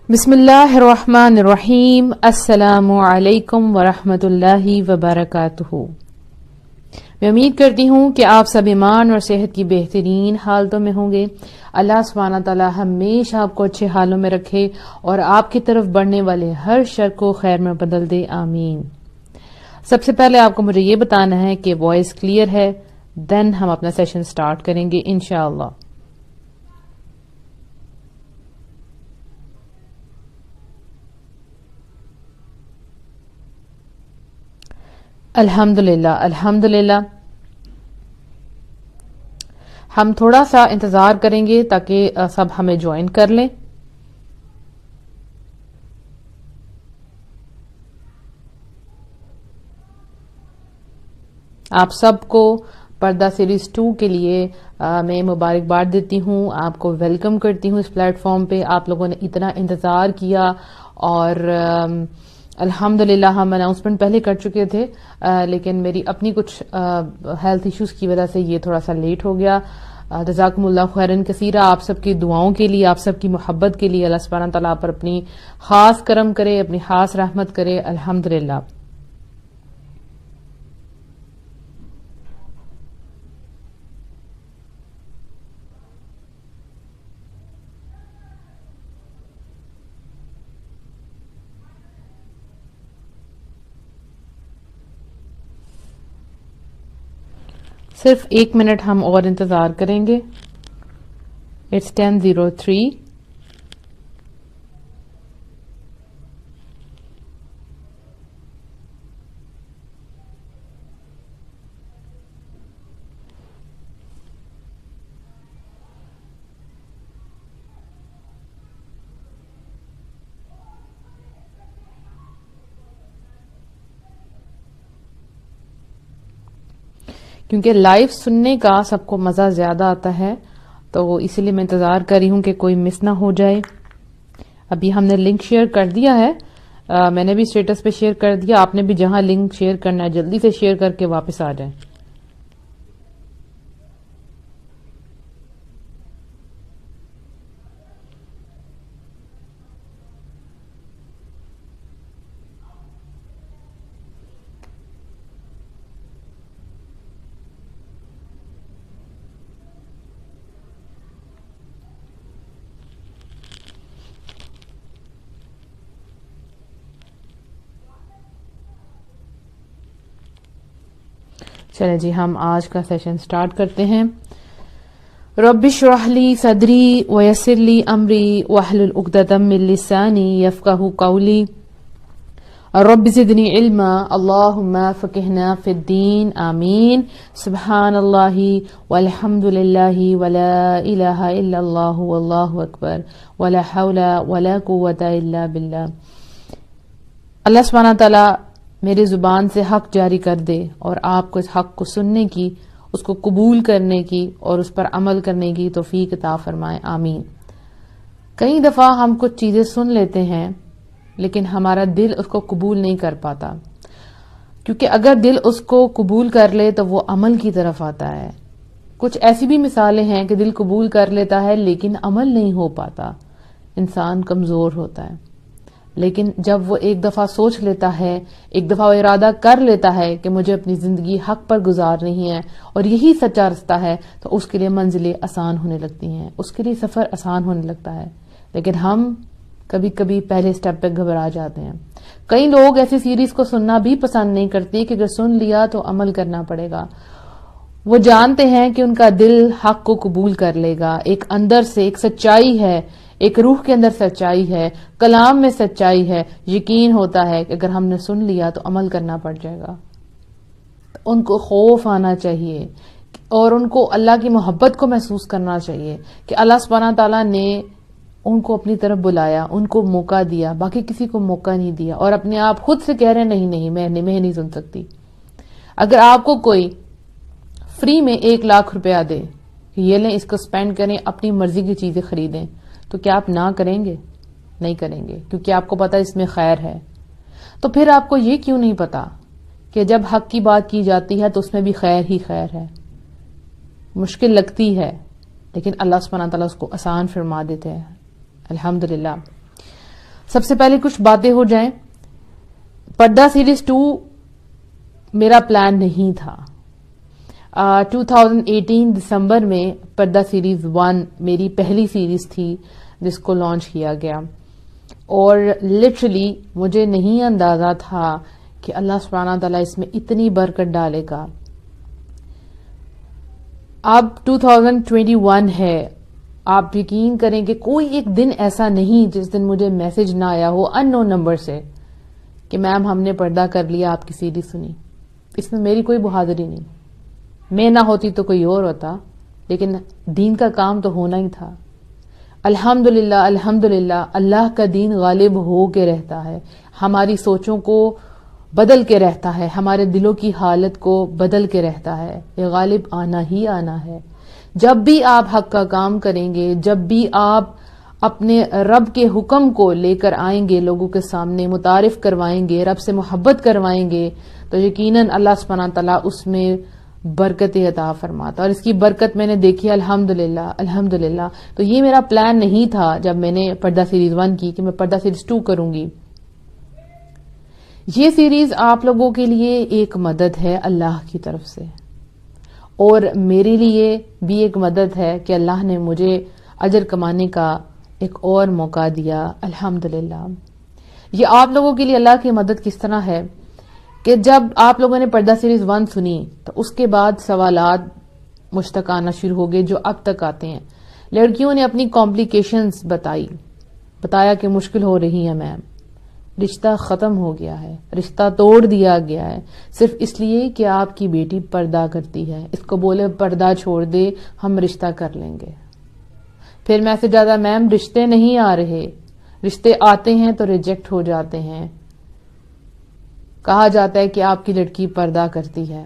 بسم اللہ الرحمن الرحیم. السلام علیکم ورحمۃ اللہ وبرکاتہ. میں امید کرتی ہوں کہ آپ سب ایمان اور صحت کی بہترین حالتوں میں ہوں گے. اللہ سبحانہ تعالی ہمیشہ آپ کو اچھے حالوں میں رکھے اور آپ کی طرف بڑھنے والے ہر شر کو خیر میں بدل دے. آمین. سب سے پہلے آپ کو مجھے یہ بتانا ہے کہ وائس کلیئر ہے، دین ہم اپنا سیشن سٹارٹ کریں گے انشاءاللہ. الحمدللہ. ہم تھوڑا سا انتظار کریں گے تاکہ سب ہمیں جوائن کر لیں. آپ سب کو پردہ سیریز 2 کے لیے میں مبارکباد دیتی ہوں، آپ کو ویلکم کرتی ہوں اس پلیٹ فارم پہ. آپ لوگوں نے اتنا انتظار کیا اور الحمدللہ ہم اناؤنسمنٹ پہلے کر چکے تھے، لیکن میری اپنی کچھ ہیلتھ ایشوز کی وجہ سے یہ تھوڑا سا لیٹ ہو گیا. جزاکم اللہ خیرن کثیرہ. آپ سب کی دعاؤں کے لیے، آپ سب کی محبت کے لیے اللہ سبحانہ تعالیٰ پر اپنی خاص کرم کرے، اپنی خاص رحمت کرے. الحمدللہ. صرف 1 منٹ ہم اور انتظار کریں گے. اٹس 10:03. کیونکہ لائیو سننے کا سب کو مزہ زیادہ آتا ہے، تو اسی لیے میں انتظار کر رہی ہوں کہ کوئی مس نہ ہو جائے. ابھی ہم نے لنک شیئر کر دیا ہے، میں نے بھی اسٹیٹس پہ شیئر کر دیا. آپ نے بھی جہاں لنک شیئر کرنا ہے جلدی سے شیئر کر کے واپس آ جائیں. چلیں جی، ہم آج کا سیشن سٹارٹ کرتے ہیں. رب اشرح لی صدری ویسر لی امری واحلل عقدۃ من لسانی یفقہوا قولی. رب زدنی علما اللہم فقہنا فی الدین. آمین. سبحان اللہ والحمد للہ ولا الہ الا اللہ واللہ اکبر ولا حول ولا قوۃ الا باللہ. اللہ سبحانہ تعالیٰ میری زبان سے حق جاری کر دے اور آپ کو اس حق کو سننے کی، اس کو قبول کرنے کی اور اس پر عمل کرنے کی توفیق عطا فرمائے. آمین. کئی دفعہ ہم کچھ چیزیں سن لیتے ہیں لیکن ہمارا دل اس کو قبول نہیں کر پاتا، کیونکہ اگر دل اس کو قبول کر لے تو وہ عمل کی طرف آتا ہے. کچھ ایسی بھی مثالیں ہیں کہ دل قبول کر لیتا ہے لیکن عمل نہیں ہو پاتا، انسان کمزور ہوتا ہے. لیکن جب وہ ایک دفعہ سوچ لیتا ہے، ایک دفعہ وہ ارادہ کر لیتا ہے کہ مجھے اپنی زندگی حق پر گزارنی ہے اور یہی سچا رستہ ہے، تو اس کے لیے منزلیں آسان ہونے لگتی ہیں، اس کے لیے سفر آسان ہونے لگتا ہے. لیکن ہم کبھی کبھی پہلے سٹیپ پہ گھبرا جاتے ہیں. کئی لوگ ایسی سیریز کو سننا بھی پسند نہیں کرتے کہ اگر سن لیا تو عمل کرنا پڑے گا. وہ جانتے ہیں کہ ان کا دل حق کو قبول کر لے گا. ایک اندر سے ایک سچائی ہے، ایک روح کے اندر سچائی ہے، کلام میں سچائی ہے. یقین ہوتا ہے کہ اگر ہم نے سن لیا تو عمل کرنا پڑ جائے گا. ان کو خوف آنا چاہیے اور ان کو اللہ کی محبت کو محسوس کرنا چاہیے کہ اللہ سبحانہ تعالیٰ نے ان کو اپنی طرف بلایا، ان کو موقع دیا، باقی کسی کو موقع نہیں دیا. اور اپنے آپ خود سے کہہ رہے نہیں میں نہیں سن سکتی. اگر آپ کو کوئی فری میں 1 لاکھ روپیہ دے کہ یہ لیں، اس کو سپینڈ کریں، اپنی مرضی کی چیزیں خریدیں، تو کیا آپ نہ کریں گے؟ نہیں کریں گے، کیونکہ آپ کو پتا اس میں خیر ہے. تو پھر آپ کو یہ کیوں نہیں پتا کہ جب حق کی بات کی جاتی ہے تو اس میں بھی خیر ہی خیر ہے. مشکل لگتی ہے لیکن اللہ سبحانہ تعالیٰ اس کو آسان فرما دیتے ہیں. الحمدللہ. سب سے پہلے کچھ باتیں ہو جائیں. پردہ سیریز 2 میرا پلان نہیں تھا. 2018 دسمبر میں پردہ سیریز 1 میری پہلی سیریز تھی جس کو لانچ کیا گیا، اور لٹرلی مجھے نہیں اندازہ تھا کہ اللہ سبحانہ تعالیٰ اس میں اتنی برکت ڈالے گا. اب 2021 ہے. آپ یقین کریں کہ کوئی ایک دن ایسا نہیں جس دن مجھے میسج نہ آیا ہو ان نون نمبر سے کہ میم ہم نے پردہ کر لیا، آپ کی سیریز سنی. اس میں میری کوئی بہادری نہیں. میں نہ ہوتی تو کوئی اور ہوتا، لیکن دین کا کام تو ہونا ہی تھا. الحمدللہ الحمدللہ اللہ کا دین غالب ہو کے رہتا ہے، ہماری سوچوں کو بدل کے رہتا ہے، ہمارے دلوں کی حالت کو بدل کے رہتا ہے. یہ غالب آنا ہی آنا ہے. جب بھی آپ حق کا کام کریں گے، جب بھی آپ اپنے رب کے حکم کو لے کر آئیں گے، لوگوں کے سامنے متعارف کروائیں گے، رب سے محبت کروائیں گے، تو یقیناً اللہ سبحانہ تعالیٰ اس میں برکت عطا فرماتا. اور اس کی برکت میں نے دیکھی الحمدللہ الحمدللہ. تو یہ میرا پلان نہیں تھا جب میں نے پردہ سیریز 1 کی کہ میں پردہ سیریز 2 کروں گی. یہ سیریز آپ لوگوں کے لیے ایک مدد ہے اللہ کی طرف سے، اور میرے لیے بھی ایک مدد ہے کہ اللہ نے مجھے اجر کمانے کا ایک اور موقع دیا الحمدللہ. یہ آپ لوگوں کے لیے اللہ کی مدد کس طرح ہے کہ جب آپ لوگوں نے پردہ سیریز 1 سنی تو اس کے بعد سوالات مجھ تک آنا شروع ہو گئے جو اب تک آتے ہیں. لڑکیوں نے اپنی کمپلیکیشنز بتایا کہ مشکل ہو رہی ہے میم، رشتہ ختم ہو گیا ہے، رشتہ توڑ دیا گیا ہے صرف اس لیے کہ آپ کی بیٹی پردہ کرتی ہے. اس کو بولے پردہ چھوڑ دے، ہم رشتہ کر لیں گے. پھر میسج آتا میم رشتے نہیں آ رہے، رشتے آتے ہیں تو ریجیکٹ ہو جاتے ہیں. کہا جاتا ہے کہ آپ کی لڑکی پردہ کرتی ہے،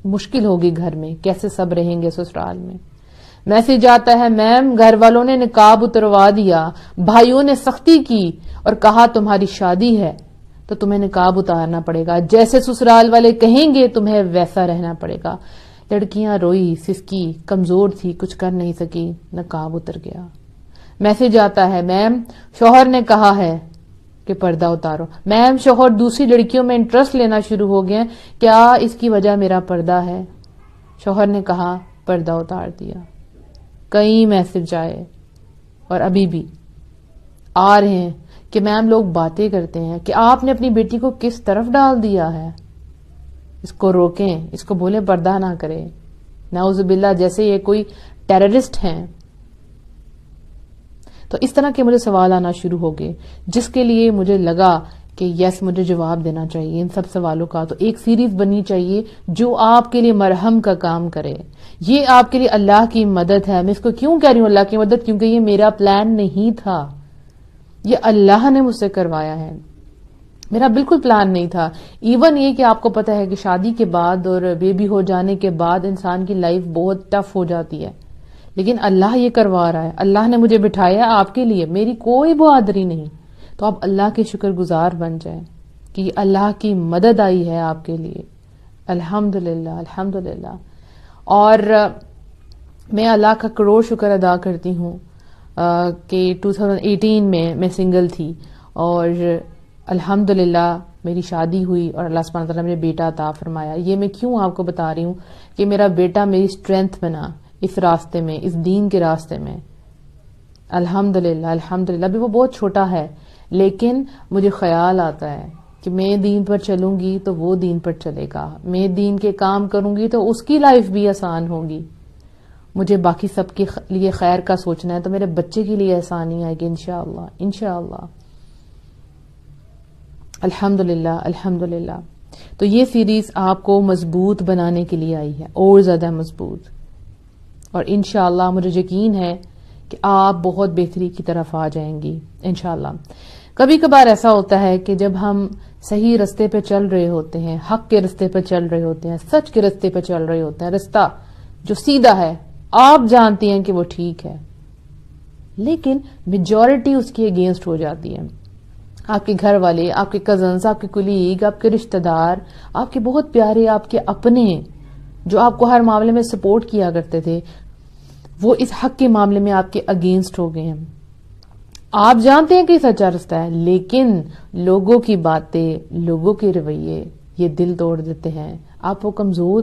مشکل ہوگی گھر میں، کیسے سب رہیں گے سسرال میں. میسج آتا ہے میم گھر والوں نے نقاب اتروا دیا، بھائیوں نے سختی کی اور کہا تمہاری شادی ہے تو تمہیں نقاب اتارنا پڑے گا، جیسے سسرال والے کہیں گے تمہیں ویسا رہنا پڑے گا. لڑکیاں روئی سسکی، کمزور تھی، کچھ کر نہیں سکی، نقاب اتر گیا. میسج آتا ہے میم شوہر نے کہا ہے کہ پردہ اتارو. میم شوہر دوسری لڑکیوں میں انٹرسٹ لینا شروع ہو گئے، کیا اس کی وجہ میرا پردہ ہے؟ شوہر نے کہا پردہ اتار دیا. کئی میسج آئے اور ابھی بھی آ رہے ہیں کہ میم لوگ باتیں کرتے ہیں کہ آپ نے اپنی بیٹی کو کس طرف ڈال دیا ہے، اس کو روکیں، اس کو بولیں پردہ نہ کرے. نعوذ باللہ جیسے یہ کوئی ٹیررسٹ ہیں. تو اس طرح کے مجھے سوال آنا شروع ہو گئے، جس کے لیے مجھے لگا کہ یس مجھے جواب دینا چاہیے ان سب سوالوں کا. تو ایک سیریز بننی چاہیے جو آپ کے لیے مرہم کا کام کرے. یہ آپ کے لیے اللہ کی مدد ہے. میں اس کو کیوں کہہ رہی ہوں اللہ کی مدد؟ کیونکہ یہ میرا پلان نہیں تھا، یہ اللہ نے مجھ سے کروایا ہے. میرا بالکل پلان نہیں تھا. ایون یہ کہ آپ کو پتا ہے کہ شادی کے بعد اور بیبی ہو جانے کے بعد انسان کی لائف بہت ٹف ہو جاتی ہے، لیکن اللہ یہ کروا رہا ہے. اللہ نے مجھے بٹھایا آپ کے لیے، میری کوئی بہادری نہیں. تو آپ اللہ کے شکر گزار بن جائیں کہ اللہ کی مدد آئی ہے آپ کے لیے. الحمدللہ الحمدللہ. اور میں اللہ کا کروڑ شکر ادا کرتی ہوں کہ 2018 میں سنگل تھی اور الحمدللہ میری شادی ہوئی اور اللہ سبحانہ تعالیٰ نے مجھے بیٹا عطا فرمایا. یہ میں کیوں آپ کو بتا رہی ہوں کہ میرا بیٹا میری اسٹرینتھ بنا اس راستے میں، اس دین کے راستے میں. الحمدللہ الحمدللہ. ابھی وہ بہت چھوٹا ہے لیکن مجھے خیال آتا ہے کہ میں دین پر چلوں گی تو وہ دین پر چلے گا، میں دین کے کام کروں گی تو اس کی لائف بھی آسان ہوگی. مجھے باقی سب کے لیے خیر کا سوچنا ہے تو میرے بچے کے لیے آسانی آئے گی انشاءاللہ انشاءاللہ. الحمدللہ الحمدللہ. تو یہ سیریز آپ کو مضبوط بنانے کے لیے آئی ہے، اور زیادہ مضبوط. اور انشاءاللہ مجھے یقین ہے کہ آپ بہت بہتری کی طرف آ جائیں گی انشاءاللہ. کبھی کبھار ایسا ہوتا ہے کہ جب ہم صحیح رستے پہ چل رہے ہوتے ہیں، حق کے رستے پہ چل رہے ہوتے ہیں، سچ کے رستے پہ چل رہے ہوتے ہیں، رستہ جو سیدھا ہے آپ جانتی ہیں کہ وہ ٹھیک ہے، لیکن میجورٹی اس کی اگینسٹ ہو جاتی ہے. آپ کے گھر والے، آپ کے کزنز، آپ کے کولیگ، آپ کے رشتہ دار، آپ کے بہت پیارے، آپ کے اپنے جو آپ کو ہر معاملے میں سپورٹ کیا کرتے تھے، وہ اس حق کے معاملے میں آپ کے اگینسٹ ہو گئے ہیں. آپ جانتے ہیں کہ سچا رستہ ہے، لیکن لوگوں کی باتیں، لوگوں کے رویے یہ دل توڑ دیتے ہیں، آپ وہ کمزور